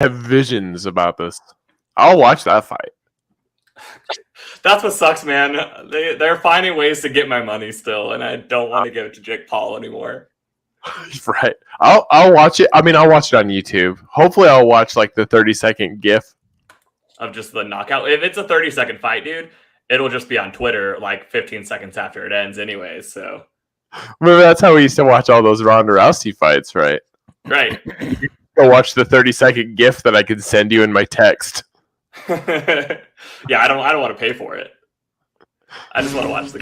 have visions about this. I'll watch that fight. That's what sucks, man. They're finding ways to get my money still, and I don't want to give it to Jake Paul anymore. Right. I'll watch it. I mean, I'll watch it on YouTube. Hopefully, I'll watch like the 30-second GIF of just the knockout. If it's a 30-second fight, dude, it'll just be on Twitter like 15 seconds after it ends, anyways. So. Remember, that's how we used to watch all those Ronda Rousey fights, right? Right. Go watch the 30-second GIF that I can send you in my text. Yeah, I don't want to pay for it. I just want to watch the.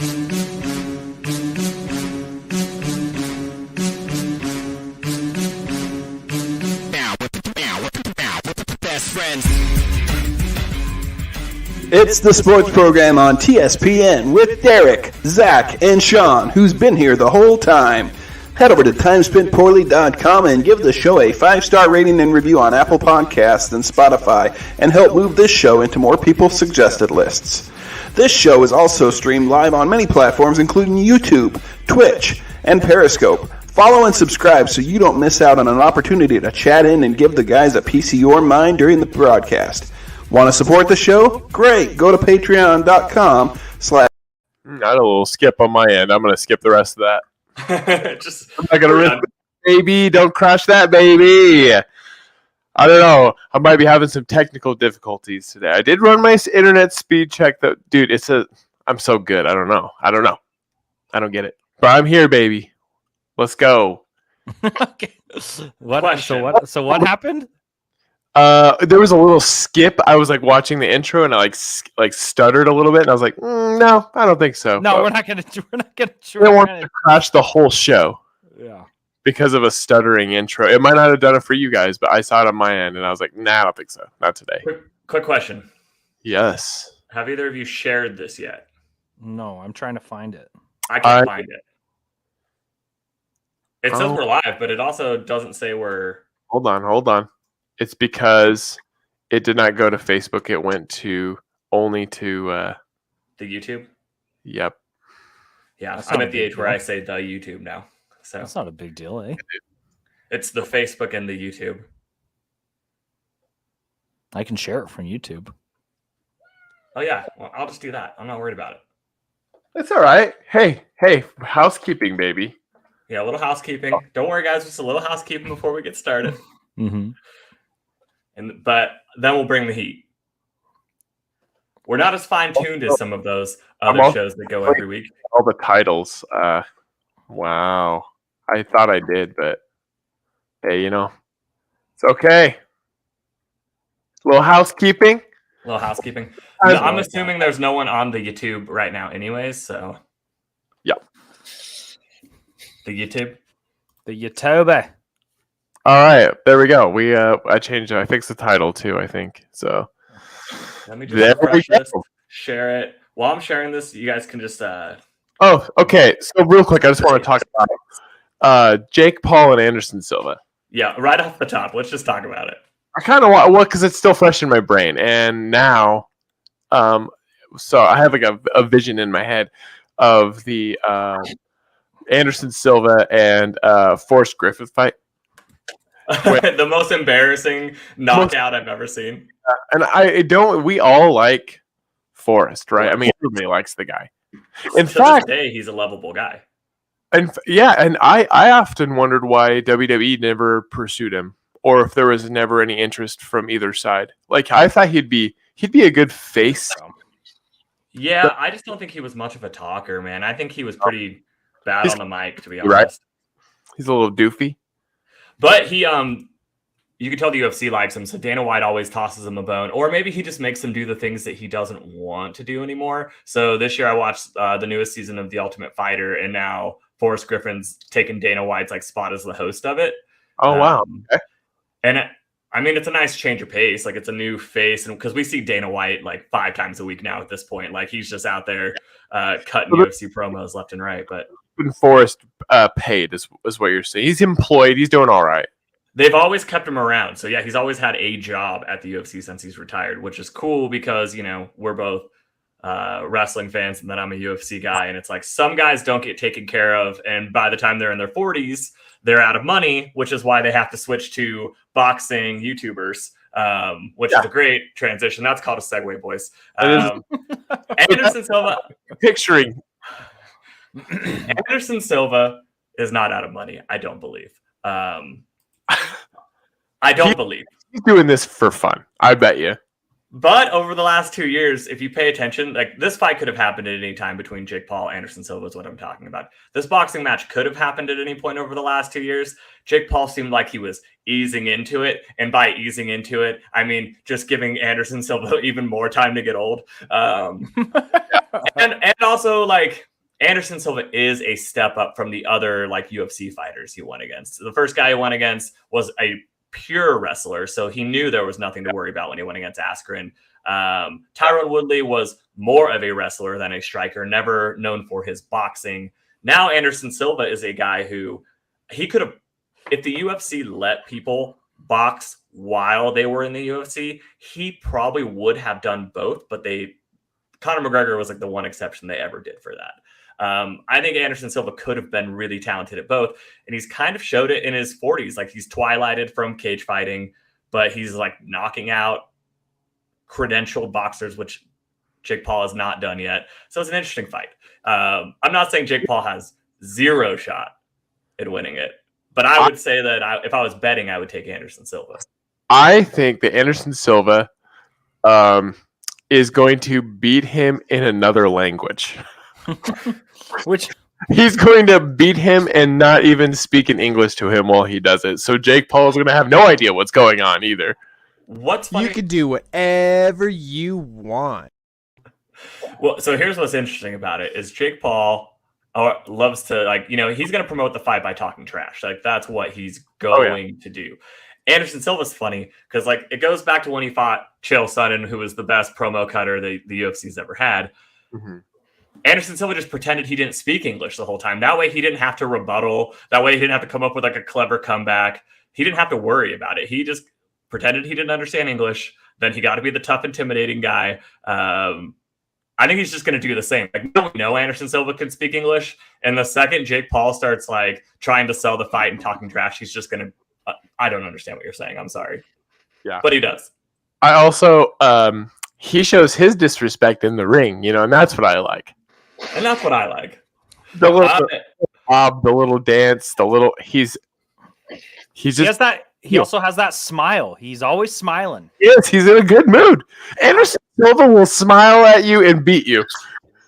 Best friends. It's the sports program on TSPN with Derek, Zach, and Sean, who's been here the whole time. Head over to timespentpoorly.com and give the show a 5-star rating and review on Apple Podcasts and Spotify, and help move this show into more people's suggested lists. This show is also streamed live on many platforms, including YouTube, Twitch, and Periscope. Follow and subscribe so you don't miss out on an opportunity to chat in and give the guys a piece of your mind during the broadcast. Want to support the show? Great! Go to patreon.com/ I had a little skip on my end. I'm going to skip the rest of that. I'm not going to risk it. Baby, don't crash that, baby. I don't know. I might be having some technical difficulties today. I did run my internet speed check, though. Dude, I'm so good. I don't know. I don't get it. But I'm here, baby. Let's go. Okay. So what happened? There was a little skip. I was like watching the intro and I like stuttered a little bit, and I was like, no, I don't think so. No, we're not gonna. I don't want to crash the whole show. Yeah. Because of a stuttering intro. It might not have done it for you guys, but I saw it on my end, and I was like, nah, I don't think so. Not today. Quick question. Yes. Have either of you shared this yet? No, I'm trying to find it. I can't find it. It says we're live, but it also doesn't say we're... Hold on. It's because it did not go to Facebook. It went only to... the YouTube? Yep. Yeah, I'm at the age where I say the YouTube now. So that's not a big deal, eh? It's the Facebook and the YouTube. I can share it from YouTube. Oh, yeah. Well, I'll just do that. I'm not worried about it. That's all right. Hey, housekeeping, baby. Yeah, a little housekeeping. Don't worry, guys. Just a little housekeeping before we get started. Mm-hmm. But then we'll bring the heat. We're not as fine-tuned as some of those other shows that go every week. All the titles. Wow. I thought I did, but hey, it's okay. A little housekeeping. I'm assuming there's no one on the YouTube right now anyways, so. Yep. The YouTube. All right, there we go. I changed it. I fixed the title too, I think. So let me just refresh this, share it. While I'm sharing this, you guys can just Oh, okay. So real quick, I just want to talk about Jake Paul and Anderson Silva. Yeah, right off the top. Let's just talk about it. I kind of want because it's still fresh in my brain, and now, so I have like a vision in my head of the Anderson Silva and Forrest Griffith fight. The most embarrassing knockout I've ever seen. And we all like Forrest, right? I mean, everybody likes the guy. In fact, this day, he's a lovable guy. And I often wondered why WWE never pursued him, or if there was never any interest from either side. Like, I thought he'd be a good face. Yeah, I just don't think he was much of a talker, man. I think he was pretty bad on the mic, to be honest. Right? He's a little doofy. But he, you can tell the UFC likes him, so Dana White always tosses him a bone. Or maybe he just makes him do the things that he doesn't want to do anymore. So this year I watched the newest season of The Ultimate Fighter, and now Forrest Griffin's taken Dana White's spot as the host of it. Oh, wow. Okay. And I mean, it's a nice change of pace. Like, it's a new face, and because we see Dana White 5 times a week now at this point. Like, he's just out there cutting UFC promos left and right. But Forrest paid is what you're saying. He's employed. He's doing all right. They've always kept him around. So, yeah, he's always had a job at the UFC since he's retired, which is cool because, we're both wrestling fans, and then I'm a UFC guy. And it's like some guys don't get taken care of. And by the time they're in their 40s, they're out of money, which is why they have to switch to boxing YouTubers which is a great transition. That's called a segue, boys. Anderson Silva. Picturing. Anderson Silva is not out of money. I don't believe. I don't believe. He's doing this for fun. I bet you. But over the last 2 years, if you pay attention, like this fight could have happened at any time between Jake Paul and Anderson Silva is what I'm talking about. This boxing match could have happened at any point over the last 2 years. Jake Paul seemed like he was easing into it. And by easing into it, I mean just giving Anderson Silva even more time to get old. And also like Anderson Silva is a step up from the other like UFC fighters he won against. The first guy he won against was a pure wrestler, so he knew there was nothing to worry about when he went against Askren. Tyron Woodley was more of a wrestler than a striker, never known for his boxing. Now Anderson Silva is a guy who he could have, if the UFC let people box while they were in the UFC, he probably would have done both, but Conor McGregor was like the one exception they ever did for that. I think Anderson Silva could have been really talented at both, and he's kind of showed it in his 40s. Like he's twilighted from cage fighting, but he's like knocking out credentialed boxers, which Jake Paul has not done yet. So it's an interesting fight. I'm not saying Jake Paul has zero shot at winning it, but I would say that if I was betting, I would take Anderson Silva. I think that Anderson Silva is going to beat him in another language. Which he's going to beat him and not even speak in English to him while he does it. So Jake Paul is going to have no idea what's going on either. What's funny? You can do whatever you want. Well, so here's what's interesting about it is Jake Paul loves to he's going to promote the fight by talking trash. Like that's what he's going to do. Anderson Silva's funny because like it goes back to when he fought Chael Sonnen, who was the best promo cutter the UFC's ever had. Mm-hmm. Anderson Silva just pretended he didn't speak English the whole time. That way he didn't have to rebuttal. That way he didn't have to come up with like a clever comeback. He didn't have to worry about it. He just pretended he didn't understand English. Then he got to be the tough, intimidating guy. I think he's just going to do the same. Like, we know Anderson Silva can speak English. And the second Jake Paul starts like trying to sell the fight and talking trash, he's just going to, I don't understand what you're saying. I'm sorry. Yeah. But he does. I also, he shows his disrespect in the ring, and that's what I like. And that's what I like. The little dance, he's just he also has that smile. He's always smiling. Yes, he's in a good mood. Anderson Silva will smile at you and beat you.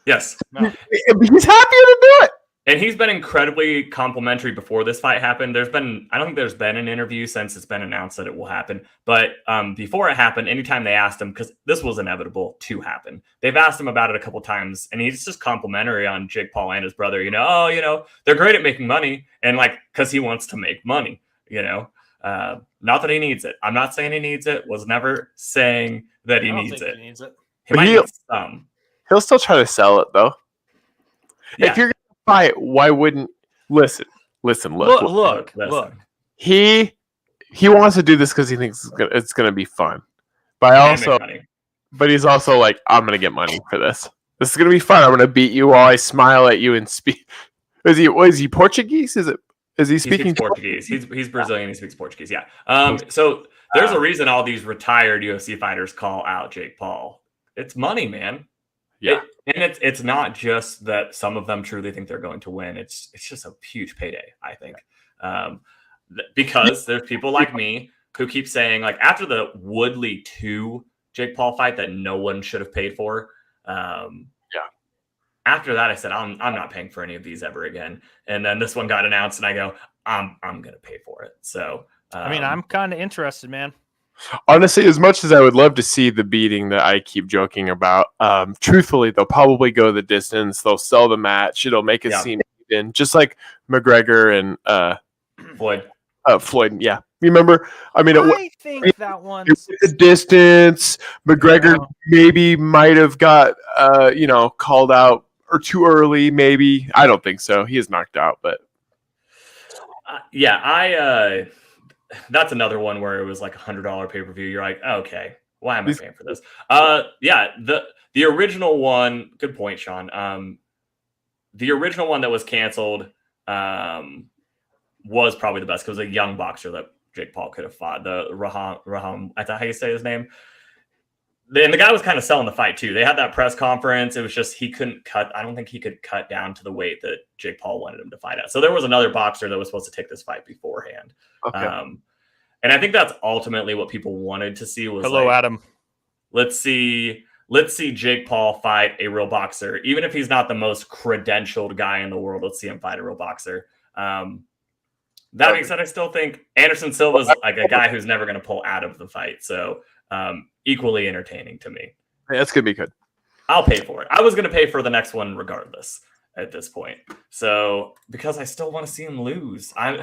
Yes. No. He's happy to do it. And he's been incredibly complimentary before this fight happened. I don't think there's been an interview since it's been announced that it will happen. But before it happened, anytime they asked him, because this was inevitable to happen, they've asked him about it a couple times, and he's just complimentary on Jake Paul and his brother. They're great at making money, and like because he wants to make money. Not that he needs it. I'm not saying he needs it. Was never saying that he needs it. He might need some. He'll still try to sell it though. Yeah. If you're fight, why wouldn't listen? Look. He wants to do this because he thinks it's going to be fun. But he's also like, I'm going to get money for this. This is going to be fun. I'm going to beat you while I smile at you and speak. Is he Portuguese? Is he speaking Portuguese? He's Brazilian. He speaks Portuguese. Yeah. So there's a reason all these retired UFC fighters call out Jake Paul. It's money, man. Yeah. And it's not just that some of them truly think they're going to win. It's just a huge payday, I think. Because there's people like me who keep saying, like, after the Woodley 2 Jake Paul fight that no one should have paid for. After that, I said, I'm not paying for any of these ever again. And then this one got announced, and I go, I'm going to pay for it. So, I'm kind of interested, man. Honestly, as much as I would love to see the beating that I keep joking about, truthfully, they'll probably go the distance. They'll sell the match. It'll make it seem even, just like McGregor and Floyd. Floyd, yeah. Remember? I mean, I think that one's the distance. McGregor maybe might have got, called out or too early. Maybe I don't think so. He is knocked out, but that's another one where it was like $100 pay-per-view. You're like, okay, why am I paying for this? The original one, good point, Sean. The original one that was canceled was probably the best because it was a young boxer that Jake Paul could have fought. The Raham, I thought how you say his name. And the guy was kind of selling the fight too. They had that press conference. It was just he couldn't cut. I don't think he could cut down to the weight that Jake Paul wanted him to fight at. So there was another boxer that was supposed to take this fight beforehand. Okay. And I think that's ultimately what people wanted to see was Hello, Adam. Let's see Jake Paul fight a real boxer, even if he's not the most credentialed guy in the world. Let's see him fight a real boxer. That being said, I still think Anderson Silva is like a guy who's never going to pull out of the fight. So equally entertaining to me. Yeah, that's gonna be good. I'll pay for it. I was going to pay for the next one regardless at this point. So because I still want to see him lose, and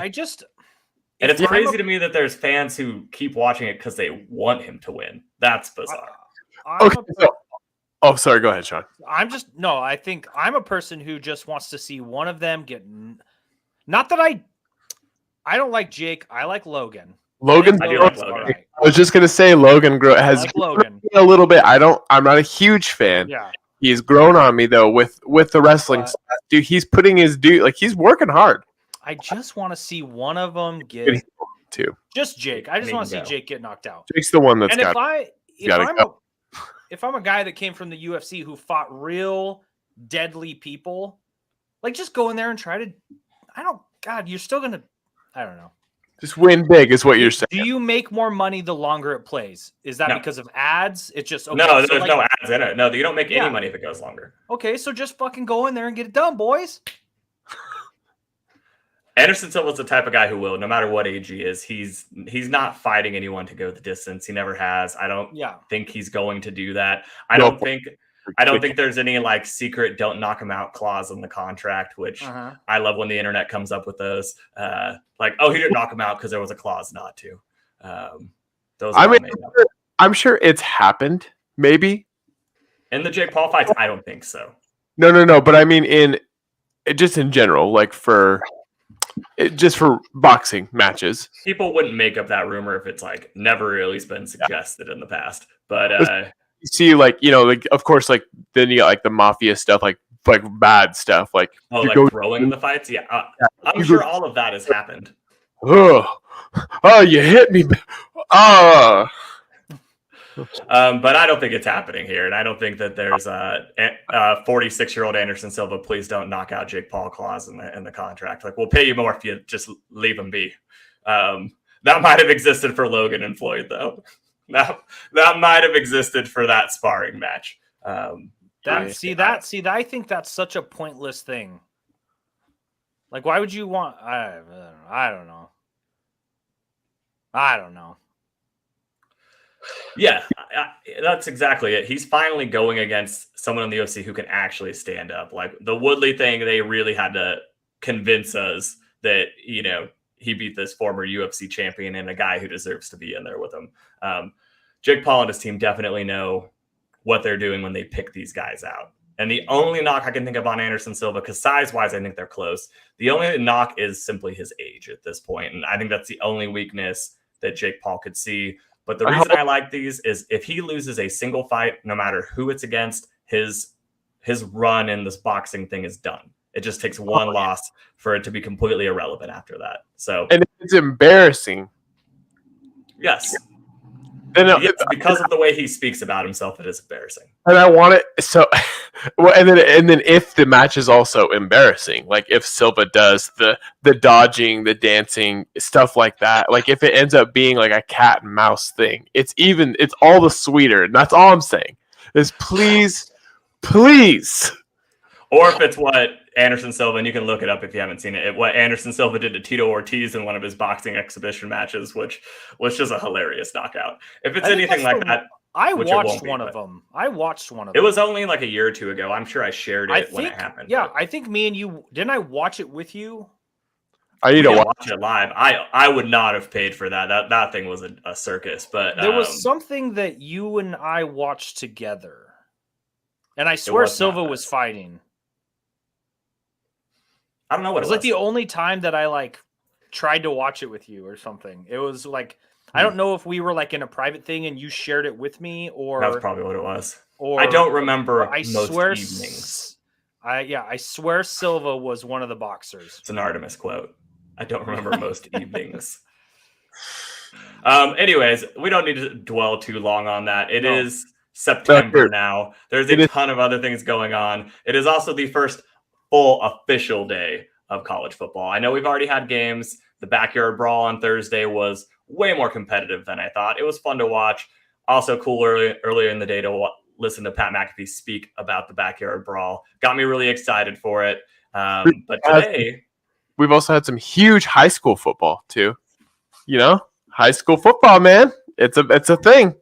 it's crazy to me that there's fans who keep watching it because they want him to win. That's bizarre. Sorry. Go ahead, Sean. I think I'm a person who just wants to see one of them get. Not that I don't like Jake. I like Logan. I do like Logan. Right. I was just gonna say Logan has like Logan a little bit. I'm not a huge fan. Yeah. He's grown on me though with the wrestling stuff. Dude, he's putting his he's working hard. I just want to see one of them get too. Just Jake. I just want to see Jake get knocked out. Jake's the one that's and if I'm a guy that came from the UFC who fought real deadly people, like just go in there and try to. You're still gonna. I don't know. Just win big is what you're saying. Do you make more money the longer it plays? Is that because of ads? It's just okay, no. There's no ads in it. No, you don't make any money if it goes longer. Okay, so just fucking go in there and get it done, boys. Anderson Silva's the type of guy who will, no matter what age he is, he's not fighting anyone to go the distance. He never has. I don't think he's going to do that. I don't think there's any like secret "don't knock him out" clause in the contract, which I love when the internet comes up with those. He didn't knock him out because there was a clause not to. I'm sure it's happened. Maybe in the Jake Paul fights, I don't think so. No. But I mean, in general, like for boxing matches, people wouldn't make up that rumor if it's like never really been suggested in the past. But you see, of course, like then you got like the mafia stuff, like bad stuff, like throwing in the fights. Yeah, I'm sure all of that has happened. Oh, you hit me. But I don't think it's happening here, and I don't think that there's a 46-year-old Anderson Silva. Please don't knock out Jake Paul clause in the contract. Like, we'll pay you more if you just leave him be. That might have existed for Logan and Floyd, though. That might have existed for that sparring match. I think that's such a pointless thing. Like, why would you want? I don't know. Yeah, that's exactly it. He's finally going against someone in the UFC who can actually stand up. Like the Woodley thing, they really had to convince us that, he beat this former UFC champion and a guy who deserves to be in there with him. Jake Paul and his team definitely know what they're doing when they pick these guys out. And the only knock I can think of on Anderson Silva, because size-wise, I think they're close. The only knock is simply his age at this point. And I think that's the only weakness that Jake Paul could see. But the reason I like these is if he loses a single fight, no matter who it's against, his run in this boxing thing is done. It just takes one loss for it to be completely irrelevant after that. So, and it's embarrassing. Yes. Yes, because of the way he speaks about himself, it is embarrassing. And I want it so. Well, and then if the match is also embarrassing, like if Silva does the dodging, the dancing, stuff like that, like if it ends up being like a cat and mouse thing, it's all the sweeter. And that's all I'm saying is please. Or if it's what Anderson Silva, and you can look it up if you haven't seen it, what Anderson Silva did to Tito Ortiz in one of his boxing exhibition matches, which was just a hilarious knockout. If it's anything like that. I watched one of them. It was only like a year or two ago. I'm sure I shared it when it happened. Yeah, I think me and you, didn't I watch it with you? I need to watch it live. I would not have paid for that. That thing was a circus. But there was something that you and I watched together. And I swear Silva was fighting. I don't know what it was. Like the only time that I tried to watch it with you or something. It was like I don't know if we were in a private thing and you shared it with me or that's probably what it was. Or I don't remember most evenings. I swear Silva was one of the boxers. It's an Artemis quote. I don't remember most evenings. Anyways, we don't need to dwell too long on that. It is September now. There's a ton of other things going on. It is also the first full official day of college football. I know we've already had games. The backyard brawl on Thursday was way more competitive than I thought. It was fun to watch. Also cool earlier in the day to listen to Pat McAfee speak about the backyard brawl. Got me really excited for it. But today, we've also had some huge high school football too. You know, high school football, man. It's a thing.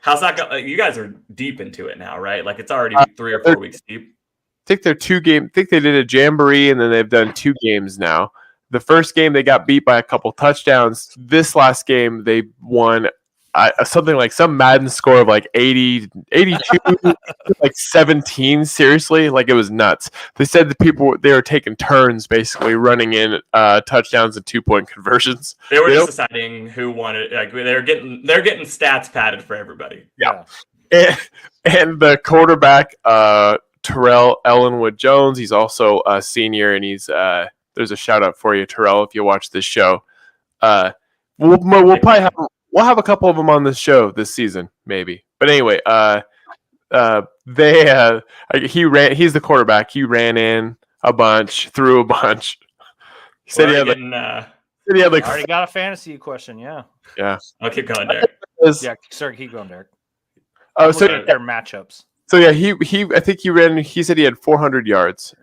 How's that go? You guys are deep into it now, right? Like it's already 3 or 4 weeks deep. I think they're 2 games. I think they did a jamboree and then they've done 2 games now. The first game they got beat by a couple touchdowns. This last game they won something like some Madden score of like 80, 82, like 17. Seriously, like it was nuts. They said they were taking turns basically running in touchdowns and 2-point conversions. They were just deciding who won it. Like they're getting stats padded for everybody. Yeah. And the quarterback, Terrell Ellenwood Jones, he's also a senior, and he's there's a shout out for you, Terrell, if you watch this show. We'll probably have a couple of them on this show this season, maybe. But anyway, he's the quarterback. He ran in a bunch, threw a bunch. He said he had like already got a fantasy question. Yeah. I'll keep going, Derek. Keep going, Derek. Oh, so their matchups. So yeah, I think he said he had 400 yards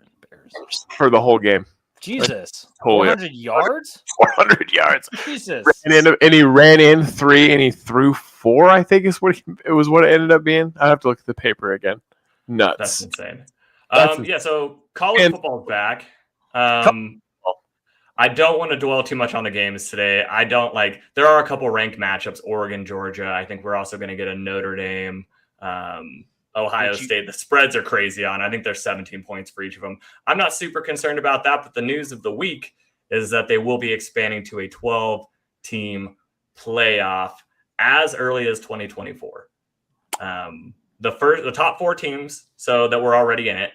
for the whole game. Jesus. 400 yards? 400 yards. Jesus. And he ran in 3 and he threw 4, I think is what it ended up being. I have to look at the paper again. Nuts. That's insane. So college football's back. I don't want to dwell too much on the games today. There are a couple ranked matchups, Oregon, Georgia. I think we're also going to get a Notre Dame, Ohio State. The spreads are crazy on. I think there's 17 points for each of them. I'm not super concerned about that, but the news of the week is that they will be expanding to a 12-team playoff as early as 2024. The top 4 teams, so that we're already in it.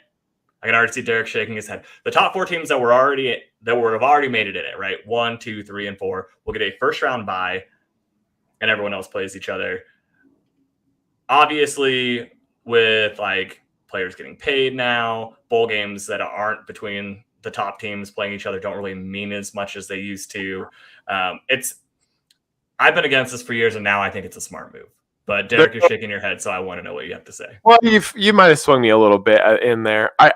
I can already see Derek shaking his head. The top 4 teams that have already made it in it, right? 1, 2, 3, and 4 will get a first round bye, and everyone else plays each other. Obviously, with like players getting paid now, bowl games that aren't between the top teams playing each other don't really mean as much as they used to. I've been against this for years, and now I think it's a smart move. But Derek, you're shaking your head, so I want to know what you have to say. Well, you might have swung me a little bit in there. I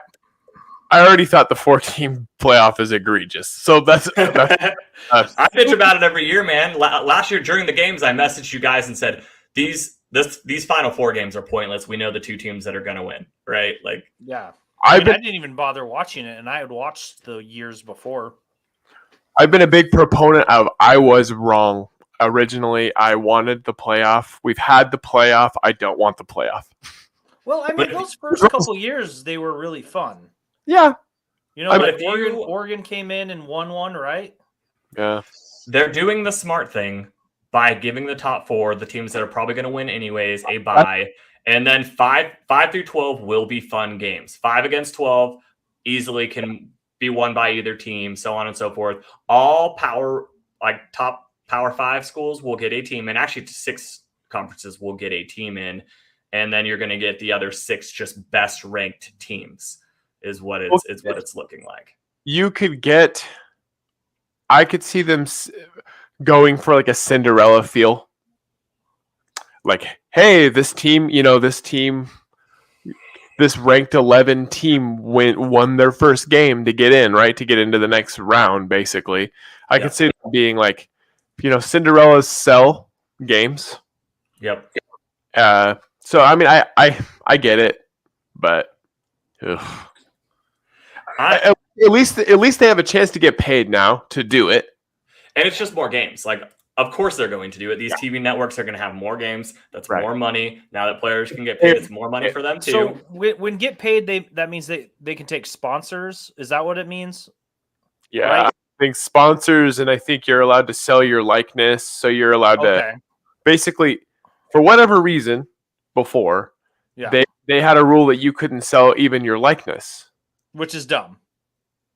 already thought the 4-team playoff is egregious. So that's I bitch about it every year, man. Last year during the games, I messaged you guys and said these final 4 games are pointless. We know the 2 teams that are going to win, right? Like, yeah. I didn't even bother watching it, and I had watched the years before. I've been a big proponent of I was wrong. Originally, I wanted the playoff. We've had the playoff. I don't want the playoff. Well, I mean, those first couple years, they were really fun. Yeah. You know, Oregon came in and won one, right? Yeah. They're doing the smart thing by giving the top 4, the teams that are probably going to win anyways, a bye. And then 5 through 12 will be fun games. 5 against 12 easily can be won by either team, so on and so forth. All top Power 5 schools will get a team, and actually 6 conferences will get a team in. And then you're going to get the other 6 just best ranked teams is what it's looking like. I could see them going for like a Cinderella feel. Like, hey, this ranked 11 team won their first game to get in, right? To get into the next round, basically. I could see it being like, Cinderella's sell games. Yep. So I mean, I get it, but at least they have a chance to get paid now to do it. And it's just more games. Like, of course they're going to do it. These TV networks are going to have more games. That's more money. Now that players can get paid, it's more money for them too. So when get paid, that means they can take sponsors. Is that what it means? Yeah, right? I think sponsors, and I think you're allowed to sell your likeness. So you're allowed to basically, for whatever reason, before they had a rule that you couldn't sell even your likeness, which is dumb.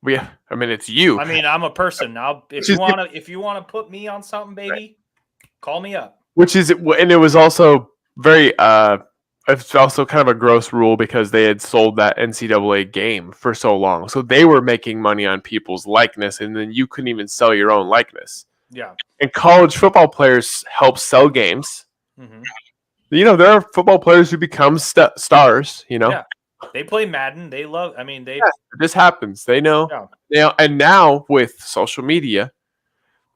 I mean, it's you. I mean, I'm a person now. If you want to put me on something, baby, Call me up. And it was also very it's also kind of a gross rule because they had sold that NCAA game for so long. So they were making money on people's likeness, and then you couldn't even sell your own likeness. Yeah. And college football players help sell games. Mm-hmm. There are football players who become stars, Yeah. They play Madden. They love, this happens. They know. Yeah. And now with social media,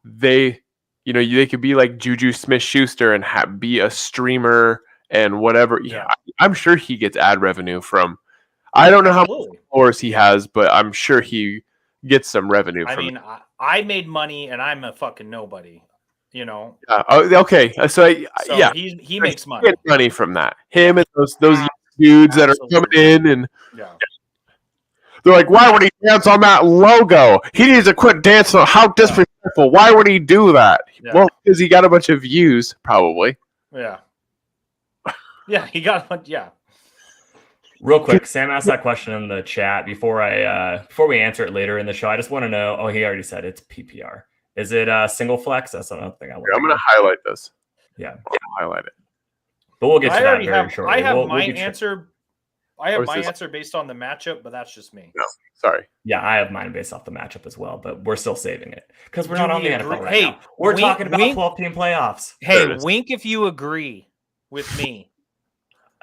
they could be like Juju Smith-Schuster and be a streamer and whatever. Yeah. I'm sure he gets ad revenue from, I don't know how many followers he has, but I'm sure he gets some revenue from it. I made money and I'm a fucking nobody, okay. So he makes money. Get money from that. Him and those dudes that are coming in and they're like, why would he dance on that logo? He needs to quit dancing. How disrespectful. Why would he do that? Yeah. Well, because he got a bunch of views, probably. Yeah. Yeah, he got a bunch, Real quick, Sam asked that question in the chat before we answer it later in the show. I just want to know. Oh, he already said it's PPR. Is it single flex? That's another thing I want. I'm going to highlight this. Yeah, highlight it. But we'll get to that very shortly. I have my answer. I have my answer based on the matchup, but that's just me. No, sorry. Yeah, I have mine based off the matchup as well, but we're still saving it because we're not on the NFL right now. We're talking about 12-team playoffs. Hey, wink if you agree with me.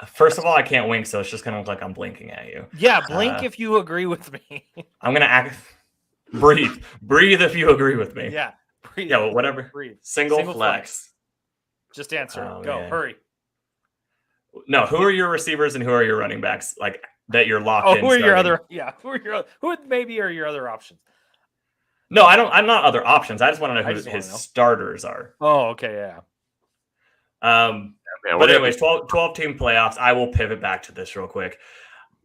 First of all, I can't wink, so it's just gonna look like I'm blinking at you. Yeah, blink if you agree with me. I'm gonna breathe if you agree with me. Yeah, breathe. Yeah, well, whatever. Breathe. Single flex. Just answer. Go. Man. Hurry. No, who are your receivers and who are your running backs? Like that you're locked in. Who are your other? Yeah, who maybe are your other options? No, I don't. I'm not other options. I just want to know who his starters are. Oh, okay, yeah. But anyways, 12-team playoffs. I will pivot back to this real quick.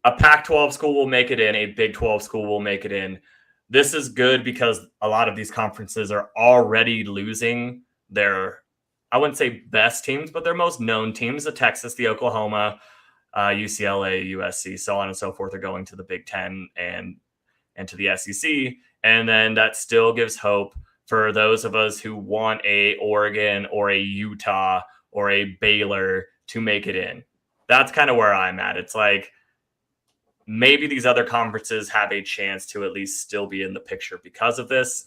A Pac-12 school will make it in. A Big 12 school will make it in. This is good because a lot of these conferences are already losing their, I wouldn't say best teams, but their most known teams. The Texas, the Oklahoma, UCLA, USC, so on and so forth are going to the Big Ten and to the SEC. And then that still gives hope for those of us who want a Oregon or a Utah or a Baylor to make it in. That's kind of where I'm at. It's like maybe these other conferences have a chance to at least still be in the picture because of this.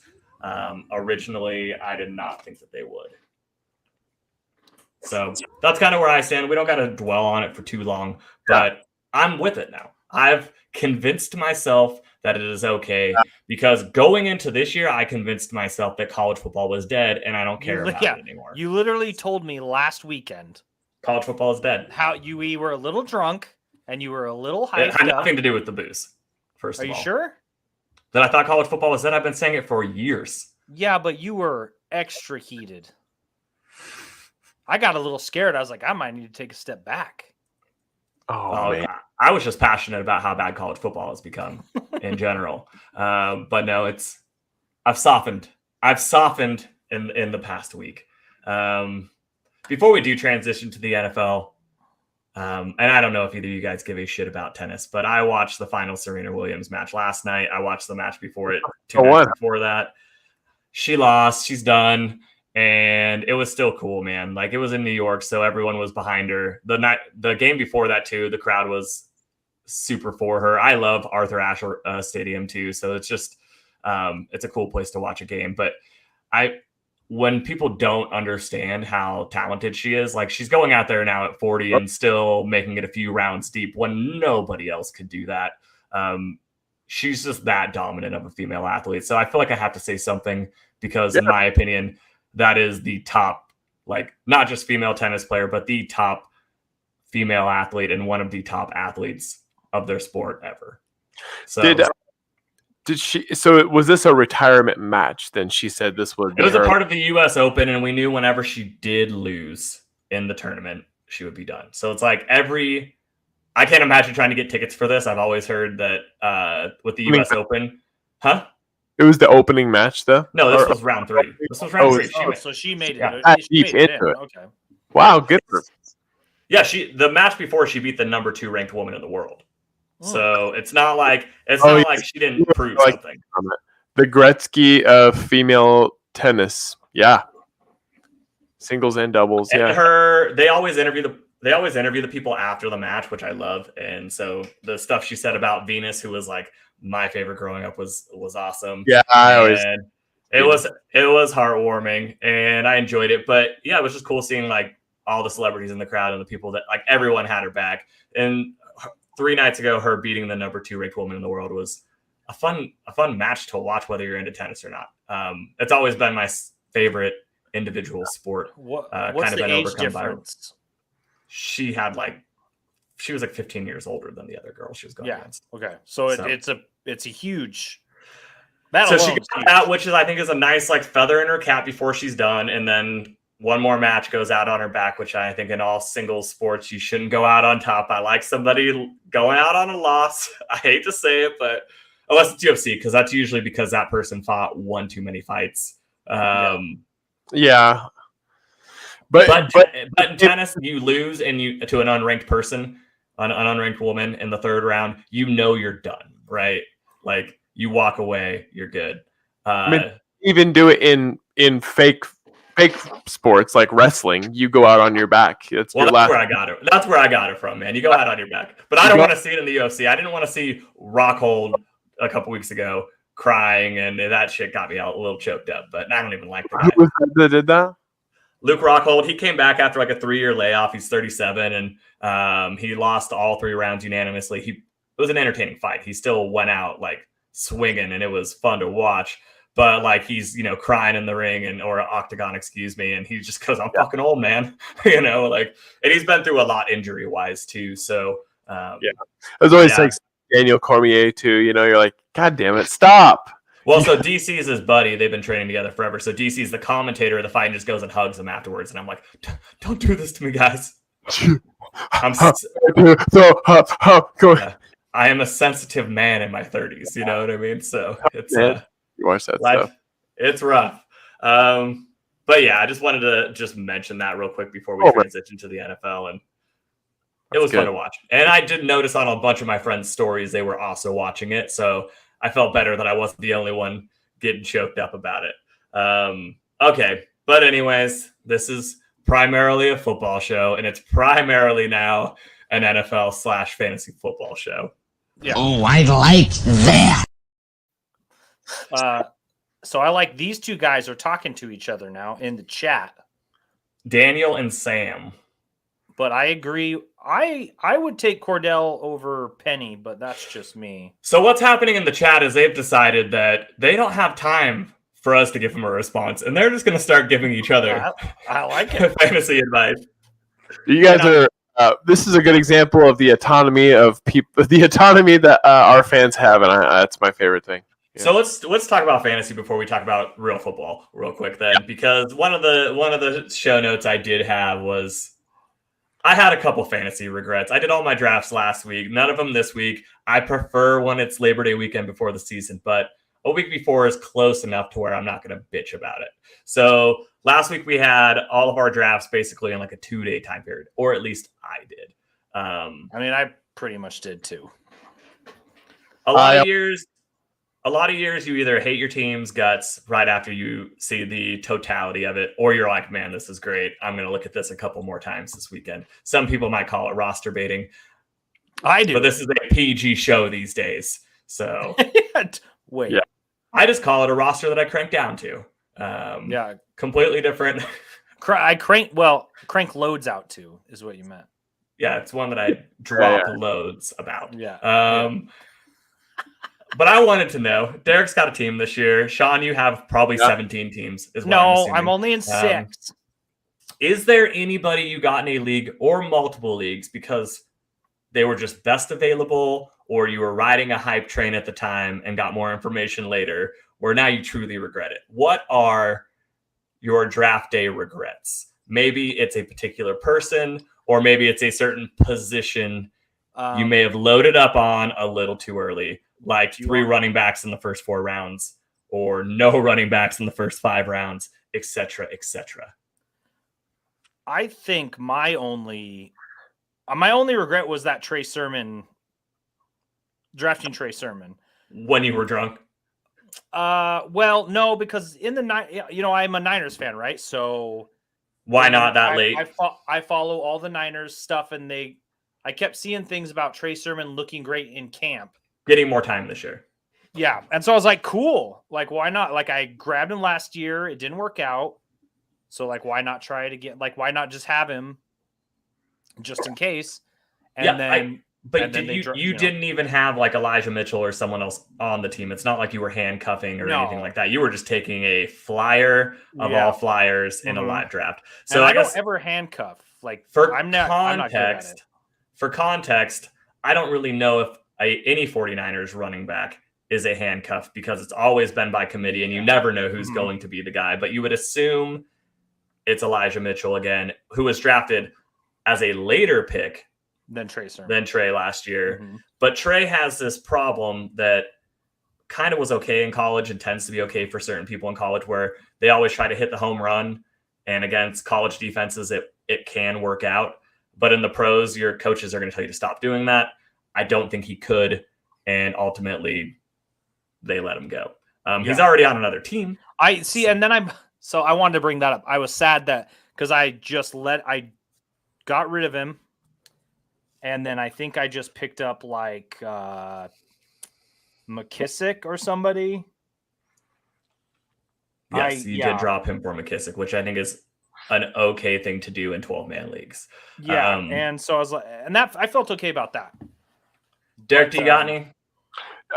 Originally, I did not think that they would. So that's kind of where I stand. We don't got to dwell on it for too long, but I'm with it now. I've convinced myself that it is okay because going into this year, I convinced myself that college football was dead and I don't care about it anymore. You literally told me last weekend college football is dead. How you were a little drunk and you were a little hyped. It had nothing to do with the booze. First of all, are you sure that I thought college football was dead? I've been saying it for years. Yeah, but you were extra heated. I got a little scared. I was like, I might need to take a step back. Oh man. I was just passionate about how bad college football has become in general. But no, I've softened. I've softened in the past week. Before we do transition to the NFL, and I don't know if either of you guys give a shit about tennis, but I watched the final Serena Williams match last night. I watched the match before it, 2 nights before that. She lost. She's done. And it was still cool, man. Like it was in New York, so everyone was behind her. The game before that too, the crowd was super for her. I love Arthur Ashe Stadium too, so it's just it's a cool place to watch a game. But when people don't understand how talented she is, like she's going out there now at 40 and still making it a few rounds deep when nobody else could do that. She's just that dominant of a female athlete. So I feel like I have to say something because, in my opinion, that is the top, like not just female tennis player, but the top female athlete and one of the top athletes of their sport ever. So did she? So was this a retirement match? Then she said this was. It was a part of the U.S. Open, and we knew whenever she did lose in the tournament, she would be done. So it's like I can't imagine trying to get tickets for this. I've always heard that with the U.S. Open, huh? It was the opening match, though? No, this was round 3. This was round 3. So she made it. Yeah, she made it into it. Okay. Wow, good for her. Yeah, the match before she beat the number 2 ranked woman in the world. So it's not like she didn't prove something. The Gretzky of female tennis. Yeah. Singles and doubles. And Yeah. they always interview the people after the match, which I love. And so the stuff she said about Venus, who was like my favorite growing up, was awesome. Yeah, it was heartwarming and I enjoyed it. But yeah, it was just cool seeing like all the celebrities in the crowd and the people that like everyone had her back. And 3 nights ago, her beating the number 2 ranked woman in the world was a fun match to watch, whether you're into tennis or not. It's always been my favorite individual sport. What's kind of the been age overcome difference? She was like 15 years older than the other girl she was going against. Okay. So it's a huge. That so alone she got that, which I think is a nice like feather in her cap before she's done, and then one more match goes out on her back, which I think in all singles sports you shouldn't go out on top. I like somebody going out on a loss. I hate to say it, but unless it's UFC, because that's usually because that person fought one too many fights. Yeah. But in tennis, you lose and to an unranked person, an unranked woman in the 3rd round, you're done, right? Like you walk away, you're good. Even do it in fake sports like wrestling. You go out on your back. That's where I got it. That's where I got it from, man. You go out on your back. But I don't want to see it in the UFC. I didn't want to see Rockhold a couple weeks ago crying, and that shit got me a little choked up. But I don't even like the guy. Who was that did that? Luke Rockhold, he came back after like a 3-year layoff. He's 37, and he lost all 3 rounds unanimously. It was an entertaining fight. He still went out like swinging, and it was fun to watch. But like he's crying in the ring or octagon, excuse me, and he just goes, "I'm fucking old, man," and he's been through a lot injury wise too. So there's always like Daniel Cormier too. You're like, God damn it, stop. Well, so DC is his buddy. They've been training together forever. So DC is the commentator of the fight and just goes and hugs him afterwards. And I'm like, don't do this to me, guys. I am a sensitive man in my 30s. You know what I mean? So it's you watch that stuff. It's rough. But yeah, I just wanted to just mention that real quick before we transition to the NFL. And it was fun to watch. And I did notice on a bunch of my friends' stories, they were also watching it. So I felt better that I wasn't the only one getting choked up about it. Okay. But anyways, this is primarily a football show, and it's primarily now an NFL/fantasy football show. Yeah. Oh, I like that. So I like these 2 guys are talking to each other now in the chat. Daniel and Sam. But I agree. I would take Cordell over Penny, but that's just me. So what's happening in the chat is they've decided that they don't have time for us to give them a response, and they're just going to start giving each other I like it. fantasy advice. You guys are. This is a good example of the autonomy of people, the autonomy that our fans have, and that's my favorite thing. Yeah. So let's talk about fantasy before we talk about real football real quick then, because one of the show notes I did have was I had a couple fantasy regrets. I did all my drafts last week, none of them this week. I prefer when it's Labor Day weekend before the season, but a week before is close enough to where I'm not going to bitch about it. So last week we had all of our drafts basically in like a 2-day time period, or at least I did. I pretty much did too. A lot of years, you either hate your team's guts right after you see the totality of it, or you're like, man, this is great. I'm going to look at this a couple more times this weekend. Some people might call it roster baiting. I do. But this is a PG show these days. So wait. Yeah. I just call it a roster that I crank down to. Completely different. Crank loads out to is what you meant. Yeah, it's one that I drop loads about. Yeah. But I wanted to know, Derek's got a team this year. Sean, you have probably 17 teams. I'm only in 6. Is there anybody you got in a league or multiple leagues because they were just best available, or you were riding a hype train at the time and got more information later, where now you truly regret it? What are your draft day regrets? Maybe it's a particular person, or maybe it's a certain position you may have loaded up on a little too early, like 3 running backs in the first 4 rounds, or no running backs in the first 5 rounds, etc., etc. I think my only regret was that Trey Sermon, drafting Trey Sermon when you were drunk. Well, no, because in the night, I'm a Niners fan, right? So Why not that late? I follow all the Niners stuff, and I kept seeing things about Trey Sermon looking great in camp. Getting more time this year. Yeah. And so I was like, cool. Like, why not? Like, I grabbed him last year. It didn't work out. So, like, why not try it again? Like, why not just have him just in case? And you didn't even have like Elijah Mitchell or someone else on the team. It's not like you were handcuffing or anything like that. You were just taking a flyer of all flyers in a live draft. So and I guess don't ever handcuff. Like, I'm not good at it. For context, I don't really know if any 49ers running back is a handcuff because it's always been by committee and you never know who's going to be the guy. But you would assume it's Elijah Mitchell again, who was drafted as a later pick than Trey last year. But Trey has this problem that kind of was okay in college and tends to be okay for certain people in college, where they always try to hit the home run. And against college defenses, it can work out. But in the pros, your coaches are going to tell you to stop doing that. I don't think he could. And ultimately, they let him go. He's already on another team. I see. And then I wanted to bring that up. I was sad that because I got rid of him. And then I think I just picked up like McKissick or somebody. Yes, you did drop him for McKissick, which I think is an okay thing to do in 12-man leagues. Yeah, and so I was like, and that I felt okay about that. Derek, do you got any?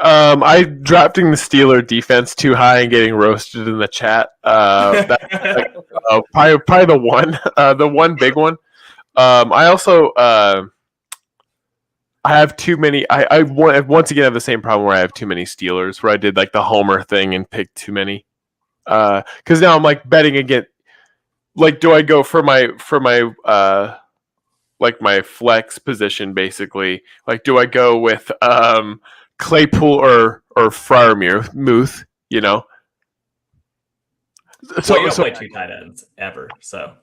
I drafting the Steeler defense too high and getting roasted in the chat. Probably the one big one. I also I have too many. I once again have the same problem where I have too many Steelers, where I did like the homer thing and picked too many. Because now I'm like betting again. Like, do I go for my like my flex position basically? Like, do I go with Claypool or Freiermuth? You know. So you don't play two tight ends ever, so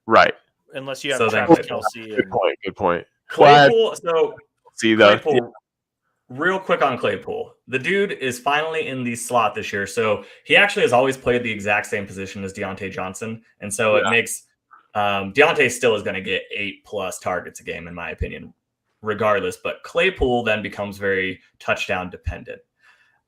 right. Unless you have Travis Kelce. Good point. Claypool. Claypool, real quick on Claypool. The dude is finally in the slot this year. So he actually has always played the exact same position as Deontay Johnson. And so it makes Deontay still is going to get 8+ targets a game, in my opinion, regardless. But Claypool then becomes very touchdown dependent.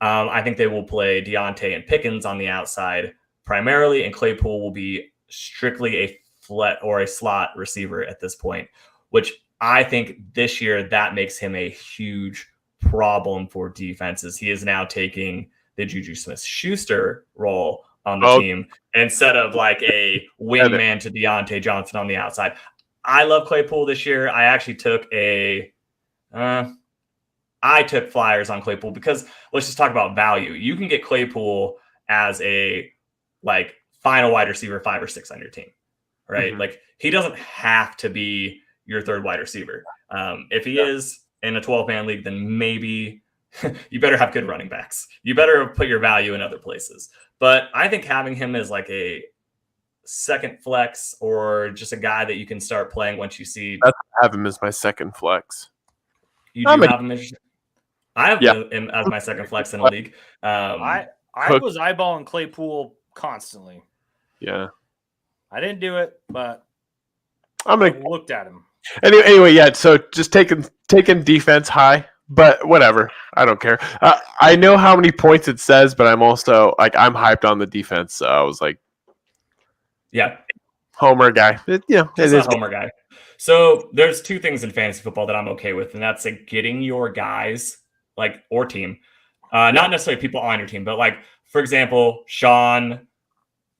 I think they will play Deontay and Pickens on the outside primarily, and Claypool will be strictly a flat or a slot receiver at this point, which I think this year that makes him a huge problem for defenses. He is now taking the Juju Smith-Schuster role on the team instead of like a wingman to Deontay Johnson on the outside. I love Claypool this year. I actually took I took flyers on Claypool because let's just talk about value. You can get Claypool as a like final wide receiver 5 or 6 on your team, right? Like he doesn't have to be your third wide receiver. If he is in a 12-man league, then maybe you better have good running backs. You better put your value in other places. But I think having him as like a second flex or just a guy that you can start playing once you see. I have him as my second flex. You do have him as I have him as my second flex in a league. I was eyeballing Claypool constantly. Yeah. I didn't do it, but I looked at him. Anyway, yeah. So just taking defense high, but whatever. I don't care. I know how many points it says, but I'm also like I'm hyped on the defense. So I was like, yeah, homer guy. It is a homer guy. So there's 2 things in fantasy football that I'm okay with, and that's like getting your guys like or team, not necessarily people on your team, but like for example, Sean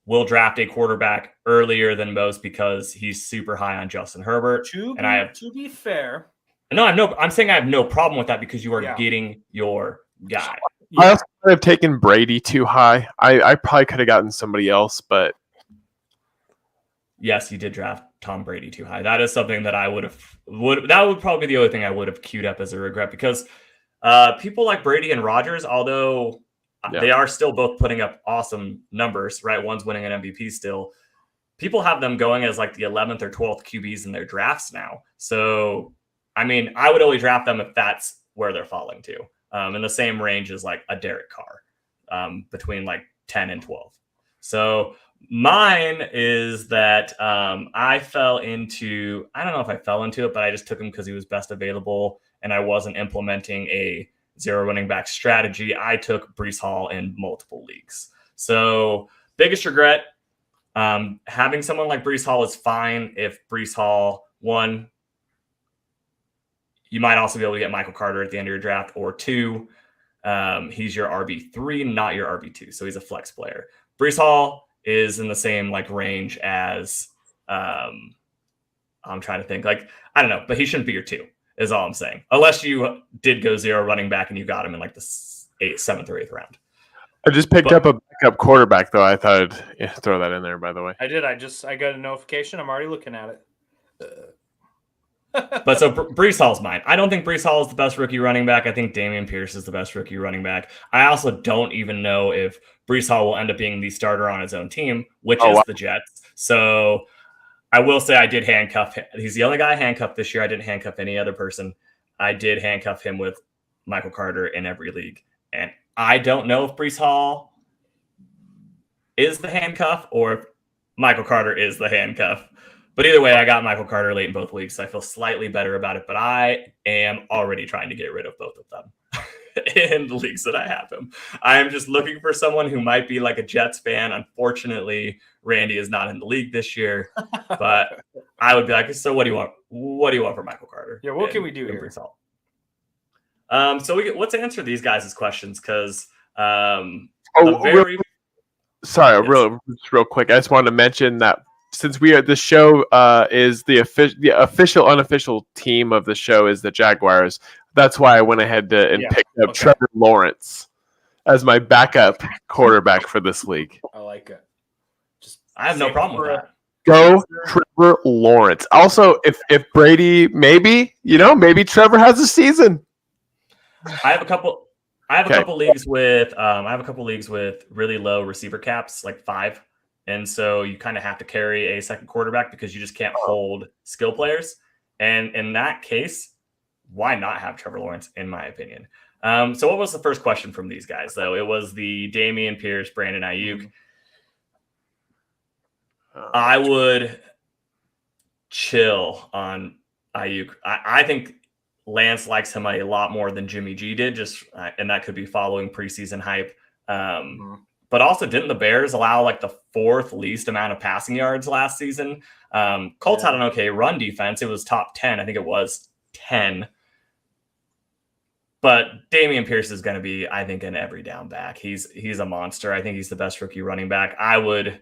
will draft a quarterback earlier than most because he's super high on Justin Herbert. To be fair, no, I'm saying I have no problem with that because you are getting your guy. I also could have taken Brady too high. I probably could have gotten somebody else, but yes, you did draft Tom Brady too high. That is something that that would probably be the other thing I would have queued up as a regret because people like Brady and Rodgers, although they are still both putting up awesome numbers, right? One's winning an MVP still. People have them going as like the 11th or 12th QBs in their drafts now. So, I mean, I would only draft them if that's where they're falling to. In the same range as like a Derek Carr, between like 10 and 12. So Mine is that I fell into, I don't know if I fell into it, but I just took him because he was best available and I wasn't implementing a 0 running back strategy. I took Breece Hall in multiple leagues. So biggest regret, having someone like Breece Hall is fine if Breece Hall, one, you might also be able to get Michael Carter at the end of your draft, or two, he's your RB3, not your RB2. So he's a flex player. Breece Hall is in the same like range as I'm trying to think, like, I don't know, but he shouldn't be your 2 is all I'm saying. Unless you did go 0 running back and you got him in like the 7th or 8th round. I just picked up a backup quarterback though. I thought I'd throw that in there, by the way. I did. I got a notification. I'm already looking at it. But so Breece Hall's mine. I don't think Breece Hall is the best rookie running back. I think Dameon Pierce is the best rookie running back. I also don't even know if Breece Hall will end up being the starter on his own team, which is the Jets. So I will say I did handcuff him. He's the only guy I handcuffed this year. I didn't handcuff any other person. I did handcuff him with Michael Carter in every league. And I don't know if Breece Hall is the handcuff or if Michael Carter is the handcuff. But either way, I got Michael Carter late in both leagues, so I feel slightly better about it. But I am already trying to get rid of both of them in the leagues that I have him. I am just looking for someone who might be like a Jets fan. Unfortunately, Randy is not in the league this year. But I would be like, so what do you want? What do you want for Michael Carter? Yeah, what can we do here? So let's answer these guys' questions because real quick. I just wanted to mention that since the show is the official unofficial team of the show is the Jaguars. That's why I went ahead and picked up Trevor Lawrence as my backup quarterback for this league. I like it. I have no problem with that. Go Trevor Lawrence. Also, if Brady, maybe Trevor has a season. I have a couple leagues with really low receiver caps, like 5. And so you kind of have to carry a second quarterback because you just can't hold skill players. And in that case, why not have Trevor Lawrence, in my opinion? So what was the first question from these guys, though? It was the Dameon Pierce, Brandon Ayuk. I would chill on Ayuk. I think Lance likes him a lot more than Jimmy G did, and that could be following preseason hype. But also, didn't the Bears allow like the 4th least amount of passing yards last season? Colts had an okay run defense. It was top 10. I think it was 10. But Dameon Pierce is going to be, I think, an every down back. He's a monster. I think he's the best rookie running back. I wouldn't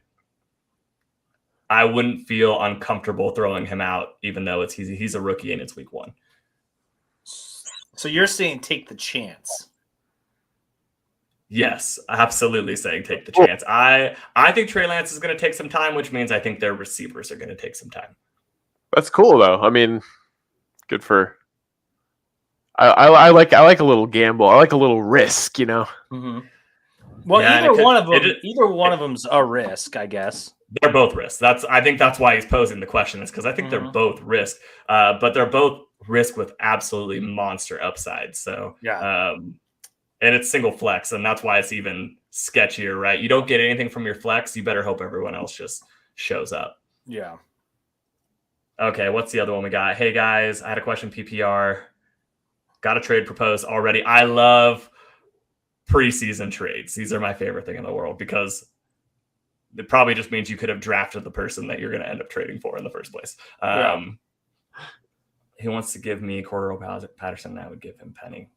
feel uncomfortable throwing him out, even though he's a rookie and it's week 1. So you're saying take the chance? Yes, absolutely saying take the chance. I think Trey Lance is going to take some time, which means I think their receivers are going to take some time. That's cool, though. I mean, good for. I like a little gamble. I like a little risk, Mm-hmm. Well, either one of them's a risk, I guess. They're both risks. I think that's why he's posing the question, is because I think they're both risk, but they're both risk with absolutely monster upside. So and it's single flex, and that's why it's even sketchier, right? You don't get anything from your flex. You better hope everyone else just shows up. Yeah. Okay, what's the other one we got? Hey, guys, I had a question, PPR. Got a trade proposed already. I love preseason trades. These are my favorite thing in the world because it probably just means you could have drafted the person that you're going to end up trading for in the first place. He wants to give me Cordero Patterson, and I would give him Penny.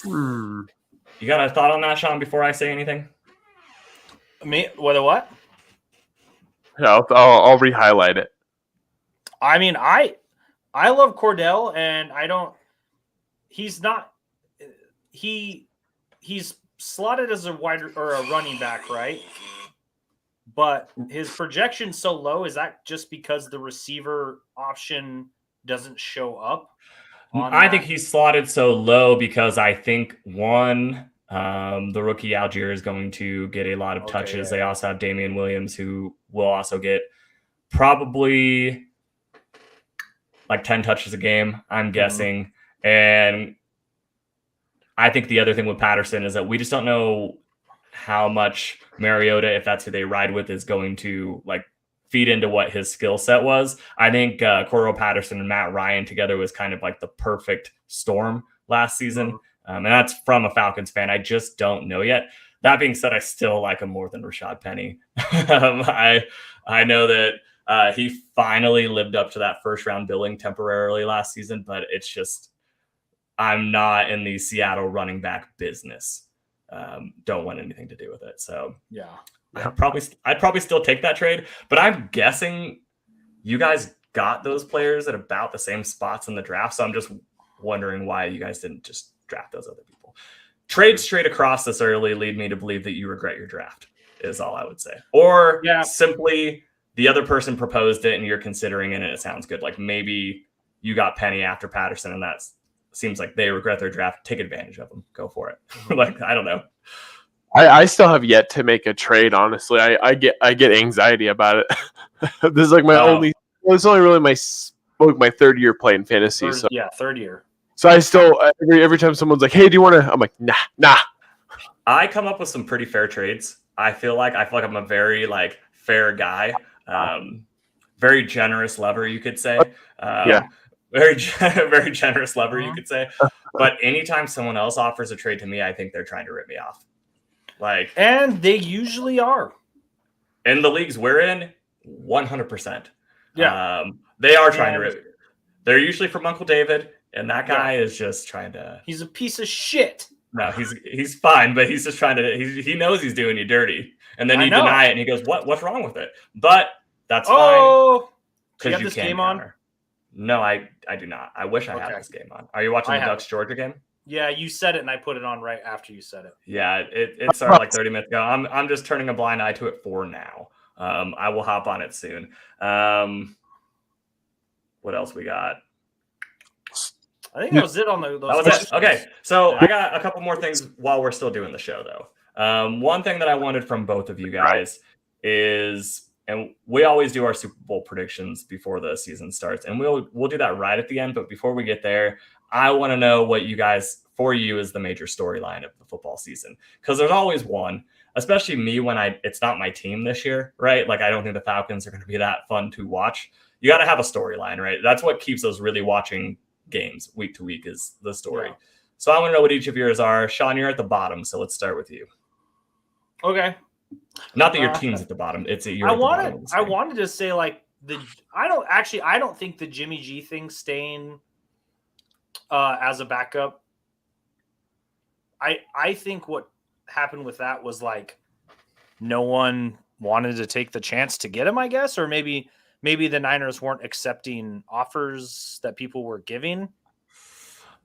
You got a thought on that, Sean, before I say anything? Me? What? Yeah, I'll re-highlight it. I mean, I love Cordell, and I don't. He's not. He's slotted as a wide or a running back, right? But his projection's so low. Is that just because the receiver option doesn't show up? I think he's slotted so low because I think the rookie Algier is going to get a lot of touches. They also have Damian Williams, who will also get probably like 10 touches a game, I'm guessing. And I think the other thing with Patterson is that we just don't know how much Mariota, if that's who they ride with, is going to like feed into what his skill set was. I think Cordell Patterson and Matt Ryan together was kind of like the perfect storm last season. And that's from a Falcons fan. I just don't know yet. That being said, I still like him more than Rashad Penny. I know that he finally lived up to that first round billing temporarily last season, but it's just, I'm not in the Seattle running back business. Don't want anything to do with it. So yeah. I'd probably still take that trade, but I'm guessing you guys got those players at about the same spots in the draft. So I'm just wondering why you guys didn't just draft those other people. Trades straight across this early lead me to believe that you regret your draft is all I would say. Or simply the other person proposed it and you're considering it and it sounds good. Like maybe you got Penny after Patterson and that seems like they regret their draft. Take advantage of them. Go for it. Like, I don't know. I still have yet to make a trade. Honestly, I get anxiety about it. This is like my only. Well, it's only really my third year playing fantasy. Third year. So I still every time someone's like, "Hey, do you want to?" I'm like, "Nah." I come up with some pretty fair trades. I feel like I'm a very like fair guy, very generous lover, you could say. Very generous lover, you could say. But anytime someone else offers a trade to me, I think they're trying to rip me off. Like, and they usually are. In the leagues we're in, 100%. Yeah, they are trying to rip. They're usually from Uncle David. And that guy is just trying to. He's a piece of shit. No, he's fine, but he's just trying to. He knows he's doing you dirty, and then you deny it, and he goes, "What's wrong with it?" But that's fine. Do you have this game on? No, I do not. I wish I had this game on. Are you watching the Ducks Georgia game? Yeah, you said it, and I put it on right after you said it. Yeah, it started like 30 minutes ago. I'm just turning a blind eye to it for now. I will hop on it soon. What else we got? I think that was it on those. That was it. Okay, so I got a couple more things while we're still doing the show, though. One thing that I wanted from both of you guys is, and we always do our Super Bowl predictions before the season starts, and we'll do that right at the end. But before we get there, I want to know what you guys, for you, is the major storyline of the football season, because there's always one. Especially me when it's not my team this year, right? Like I don't think the Falcons are going to be that fun to watch. You got to have a storyline, right? That's what keeps us really watching games week to week is the story. Yeah. So I want to know what each of yours are. Sean, you're at the bottom, so let's start with you. Okay. Not that your team's at the bottom. It's at your. I wanted to say like I don't think the Jimmy G thing staying as a backup. I think what happened with that was like no one wanted to take the chance to get him, I guess, or maybe the Niners weren't accepting offers that people were giving.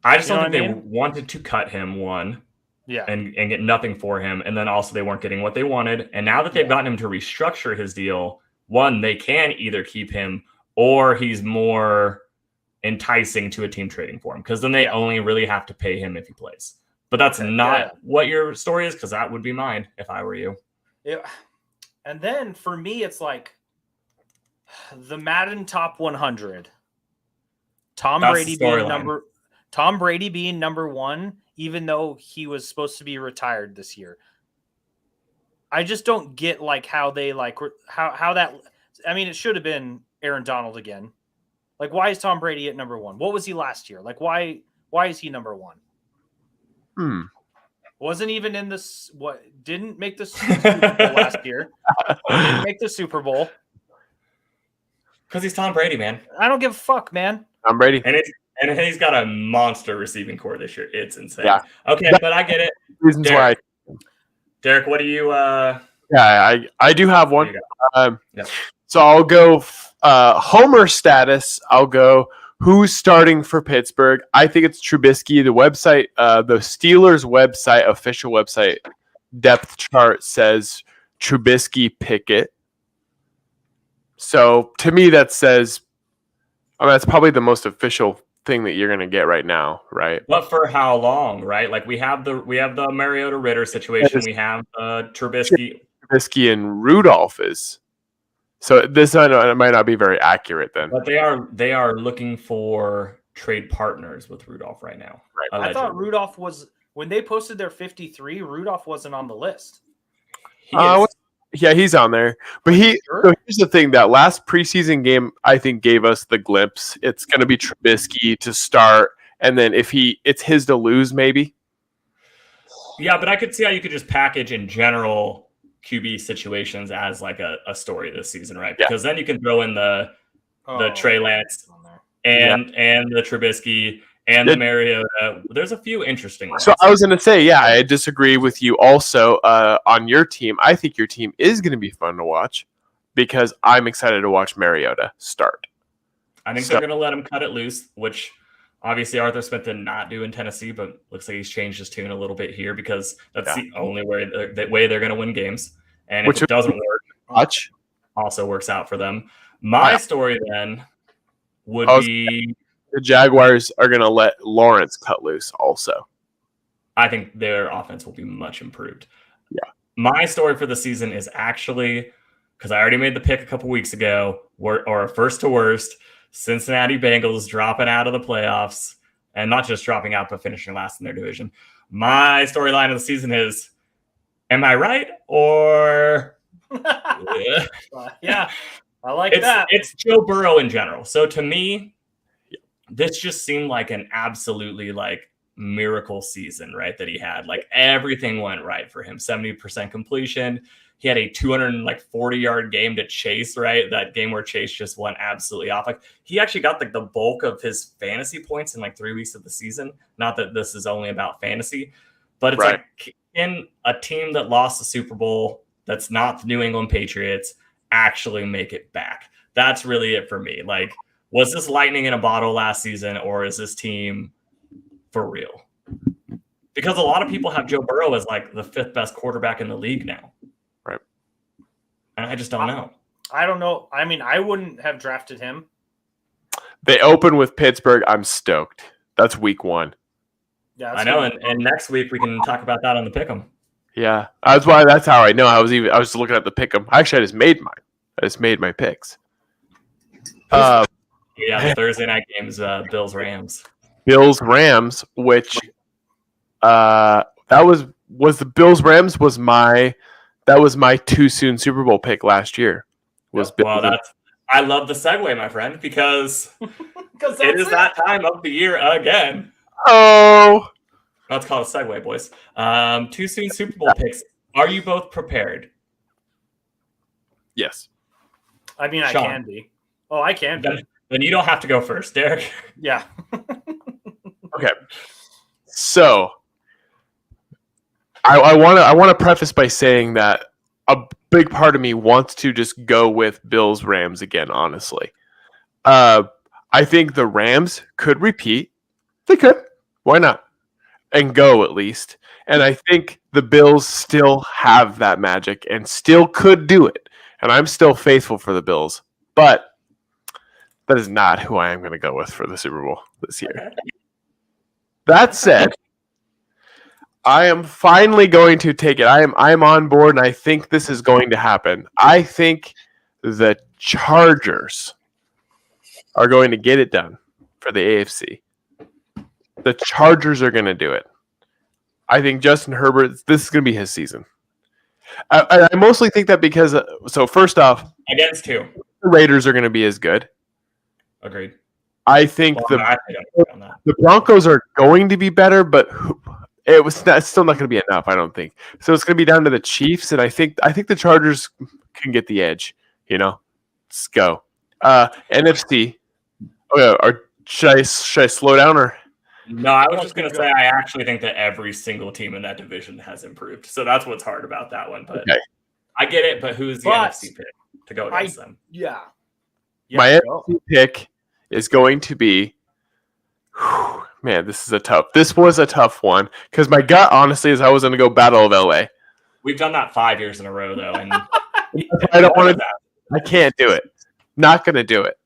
I just don't think they wanted to cut him, one. Yeah. And get nothing for him. And then also they weren't getting what they wanted. And now that they've gotten him to restructure his deal, one, they can either keep him or he's more enticing to a team trading for him. Because then they only really have to pay him if he plays. But that's not what your story is, because that would be mine if I were you. Yeah. And then for me, it's like the Madden Top 100. Tom Brady being number one, even though he was supposed to be retired this year. I just don't get like how they like how that. I mean, it should have been Aaron Donald again. Like, why is Tom Brady at number one? What was he last year? Like, why is he number one? Wasn't even in this. What didn't make the Super Bowl last year? Didn't make the Super Bowl. Because he's Tom Brady, man. I don't give a fuck, man. Tom Brady. And he's got a monster receiving core this year. It's insane. Yeah. Okay, but I get it. Reasons Derek, Derek, what do you Yeah, I do have one. So I'll go Homer status. I'll go who's starting for Pittsburgh. I think it's Trubisky. The website, the Steelers website, official website depth chart says Trubisky Pickett. So to me, that says, I mean, that's probably the most official thing that you're going to get right now, right? But for how long, right? Like we have the Mariota Ritter situation. We have Trubisky and Rudolph is. So this it might not be very accurate then. But they are looking for trade partners with Rudolph right now. Right. I thought Rudolph was, when they posted their 53, Rudolph wasn't on the list. He is. Yeah, he's on there. But so here's the thing: that last preseason game, I think, gave us the glimpse. It's going to be Trubisky to start, and then it's his to lose, maybe. Yeah, but I could see how you could just package in general QB situations as like a story this season, right? Because then you can throw in the Trey Lance and the Trubisky and the Mariota. There's a few interesting ones. So I was going to say, yeah, I disagree with you also on your team. I think your team is going to be fun to watch because I'm excited to watch Mariota start. I think they're going to let him cut it loose, which obviously Arthur Smith did not do in Tennessee, but looks like he's changed his tune a little bit here because that's the only way they're going to win games. And if it doesn't work, also works out for them. My story then would be the Jaguars are going to let Lawrence cut loose also. I think their offense will be much improved. Yeah. My story for the season is actually, because I already made the pick a couple weeks ago, or first to worst, Cincinnati Bengals dropping out of the playoffs, and not just dropping out, but finishing last in their division. My storyline of the season is, am I right? Or yeah, I like that. It's Joe Burrow in general. So to me, this just seemed like an absolutely like miracle season, right? That he had, like everything went right for him. 70% completion. He had a 240-yard game to Chase, right? That game where Chase just went absolutely off. Like he actually got the bulk of his fantasy points in like 3 weeks of the season. Not that this is only about fantasy, but it's like in a team that lost the Super Bowl, that's not the New England Patriots, actually make it back. That's really it for me. Like, was this lightning in a bottle last season, or is this team for real? Because a lot of people have Joe Burrow as like the 5th best quarterback in the league now. Right. And I just don't know. I don't know. I mean, I wouldn't have drafted him. They open with Pittsburgh. I'm stoked. That's week 1. Yeah, I know. And next week we can talk about that on the Pick'em. Yeah. That's how I know. I was just looking at the Pick'em. Actually, I just made mine. I just made my picks. Yeah, the Thursday night games, Bills-Rams. Bills-Rams, which that was the Bills-Rams was my too soon Super Bowl pick last year. I love the segue, my friend, because it is that time of the year again. Oh, let's call it a segue, boys. Too soon Super Bowl picks. Are you both prepared? Yes. I mean, Sean. I can be. Oh, I can be. Then you don't have to go first, Derek. Yeah. Okay. So I want to preface by saying that a big part of me wants to just go with Bills-Rams again, honestly. I think the Rams could repeat. They could. Why not? And go at least. And I think the Bills still have that magic and still could do it. And I'm still faithful for the Bills. But that is not who I am going to go with for the Super Bowl this year. That said, I am finally going to take it. I'm on board, and I think this is going to happen. I think the Chargers are going to get it done for the AFC. The Chargers are going to do it. I think Justin Herbert, this is going to be his season. I mostly think that because, so first off, against who? The Raiders are going to be as good. Agreed. I think the Broncos are going to be better, but it's still not going to be enough, I don't think. So it's going to be down to the Chiefs, and I think the Chargers can get the edge. Let's go. NFC. Should I slow down or? No, I was just going to say I actually think that every single team in that division has improved. So that's what's hard about that one. But okay. I get it. But who's the NFC pick to go against them? Yeah. My NFC pick is going to be. Man, this was a tough one because my gut, honestly, is I was going to go Battle of LA. We've done that 5 years in a row, though, and I don't want to. I can't do it. Not going to do it.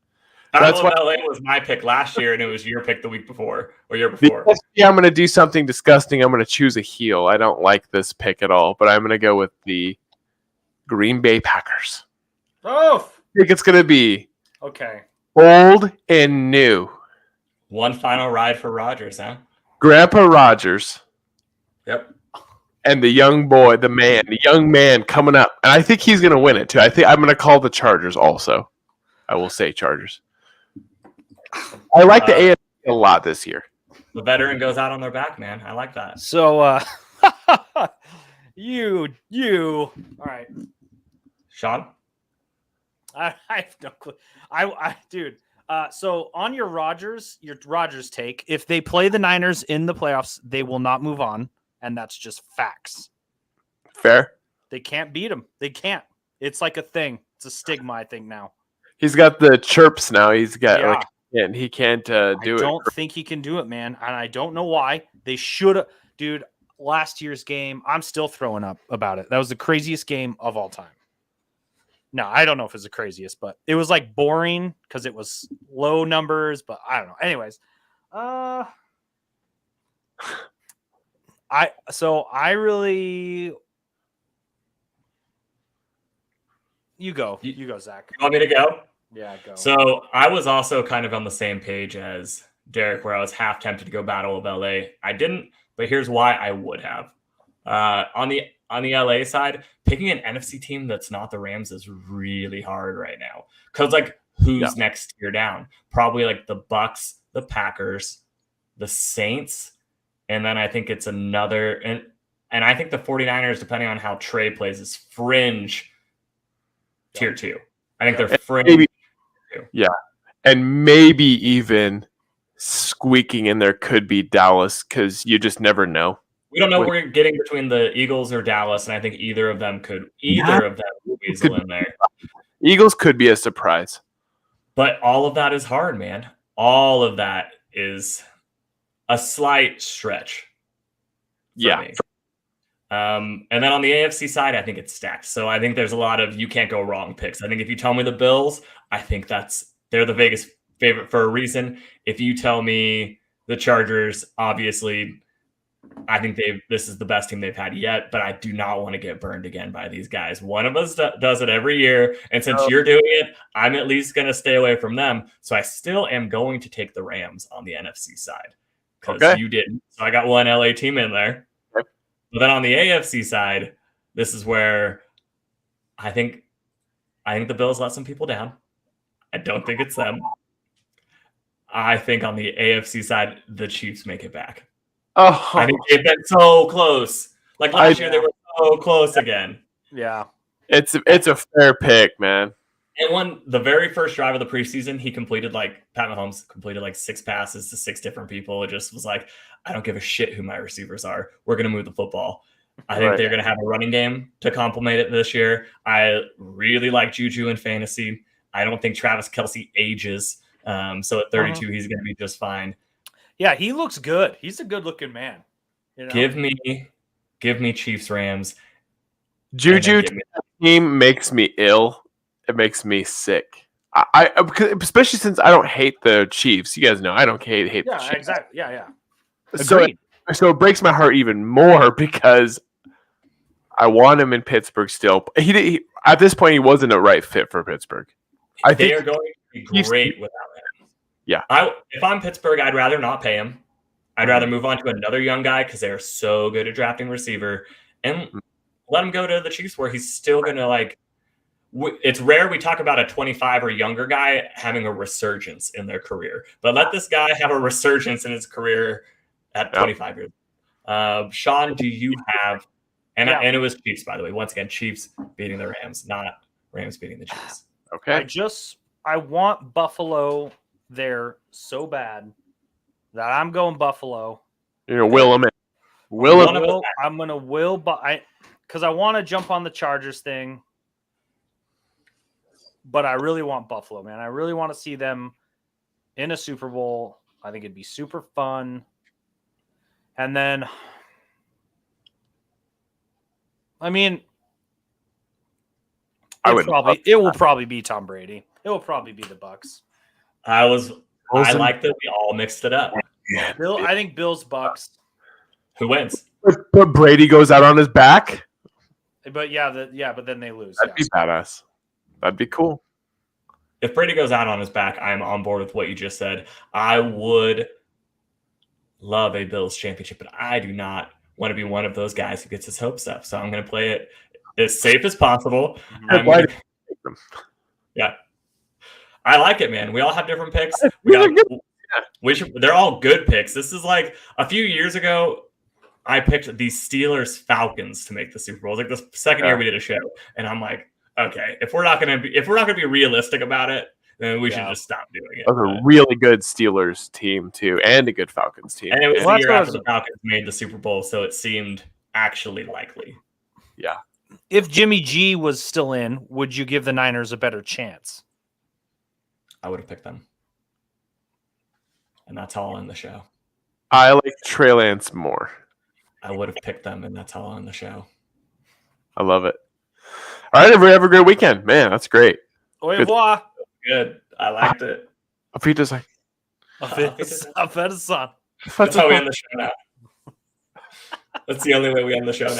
Battle of LA was my pick last year, and it was your pick the week before or year before. Yeah, I'm going to do something disgusting. I'm going to choose a heel. I don't like this pick at all, but I'm going to go with the Green Bay Packers. Oh, I think it's going to be okay. Old and new. One final ride for Rodgers, huh? Grandpa Rodgers. Yep. and the young man coming up. And I think he's going to win it too. I think I'm going to call the Chargers also. I will say Chargers. I like the AFC a lot this year. The veteran goes out on their back, man. I like that. So, you, all right. Sean? I have no clue. Dude. So on your Rodgers take, if they play the Niners in the playoffs, they will not move on, and that's just facts. Fair. They can't beat them. They can't. It's like a thing. It's a stigma, I think now. He's got the chirps now. He's got and he can't do it. I don't think he can do it, man, and I don't know why. They should have, dude. Last year's game, I'm still throwing up about it. That was the craziest game of all time. No, I don't know if it's the craziest, but it was like boring because it was low numbers, but I don't know. Anyways, I really, you go, Zach. You want me to go? Yeah, go. So I was also kind of on the same page as Derek, where I was half tempted to go Battle of LA. I didn't, but here's why I would have. On the LA side, picking an NFC team that's not the Rams is really hard right now. Because like, who's next tier down? Probably like the Bucks, the Packers, the Saints, and then I think it's another and I think the 49ers, depending on how Trey plays, is fringe tier 2. I think they're fringe. Maybe, and maybe even squeaking in there could be Dallas because you just never know. We don't know what we're getting between the Eagles or Dallas, and I think either of them could weasel in there. Eagles could be a surprise. But all of that is hard, man. All of that is a slight stretch. For me. And then on the AFC side, I think it's stacked. So I think there's a lot of you can't go wrong picks. I think if you tell me the Bills, I think they're the Vegas favorite for a reason. If you tell me the Chargers, obviously, I think this is the best team they've had yet, but I do not want to get burned again by these guys. One of us does it every year, and since you're doing it, I'm at least going to stay away from them. So I still am going to take the Rams on the NFC side because you didn't. So I got one LA team in there. Okay. But then on the AFC side, this is where I think the Bills let some people down. I don't think it's them. I think on the AFC side, the Chiefs make it back. Oh, I think they've been so close. Like last year, they were so close again. Yeah, it's a fair pick, man. And when the very first drive of the preseason, Pat Mahomes completed like 6 passes to 6 different people. It just was like, I don't give a shit who my receivers are. We're going to move the football. I think they're going to have a running game to complement it this year. I really like Juju in fantasy. I don't think Travis Kelce ages. So at 32, he's going to be just fine. Yeah, he looks good. He's a good-looking man. You know? Give me Chiefs Rams. Juju team makes me ill. It makes me sick. I especially since I don't hate the Chiefs. You guys know I don't hate the Chiefs. Yeah, exactly. Yeah. So it breaks my heart even more because I want him in Pittsburgh still. He at this point he wasn't a right fit for Pittsburgh. I think they are going to be great without him. Yeah. If I'm Pittsburgh, I'd rather not pay him. I'd rather move on to another young guy because they're so good at drafting receiver and let him go to the Chiefs where he's still going to it's rare we talk about a 25 or younger guy having a resurgence in their career, but let this guy have a resurgence in his career at 25 years. Sean, do you have, and it was Chiefs, by the way, once again, Chiefs beating the Rams, not Rams beating the Chiefs. Okay. I want Buffalo there so bad that I'm going Buffalo. You're gonna will them in. I'm gonna because I want to jump on the Chargers thing, but I really want Buffalo, man. I really want to see them in a Super Bowl. I think it'd be super fun. And then, I mean, it will probably be Tom Brady. It will probably be the Bucks. I like that we all mixed it up. I think Bills Bucks. Who wins? But Brady goes out on his back. But but then they lose. That'd be badass. That'd be cool. If Brady goes out on his back, I'm on board with what you just said. I would love a Bills championship, but I do not want to be one of those guys who gets his hopes up. So I'm going to play it as safe as possible. Yeah. I like it, man. We all have different picks. They're all good picks. This is like a few years ago, I picked the Steelers Falcons to make the Super Bowl. It was like the second year we did a show, and I'm like, okay, if we're not gonna be realistic about it, then we should just stop doing it. That was a really good Steelers team too, and a good Falcons team. And it was the year after the Falcons made the Super Bowl, so it seemed actually likely. Yeah. If Jimmy G was still in, would you give the Niners a better chance? I would have picked them. And that's all in the show. I like Trey Lance more. I would have picked them, and that's all in the show. I love it. All right, everybody, have a great weekend. Man, that's great. Au revoir. Good. I liked it. Auf Wiedersehen. Auf Wiedersehen. That's how we end the show now. That's the only way we end the show now.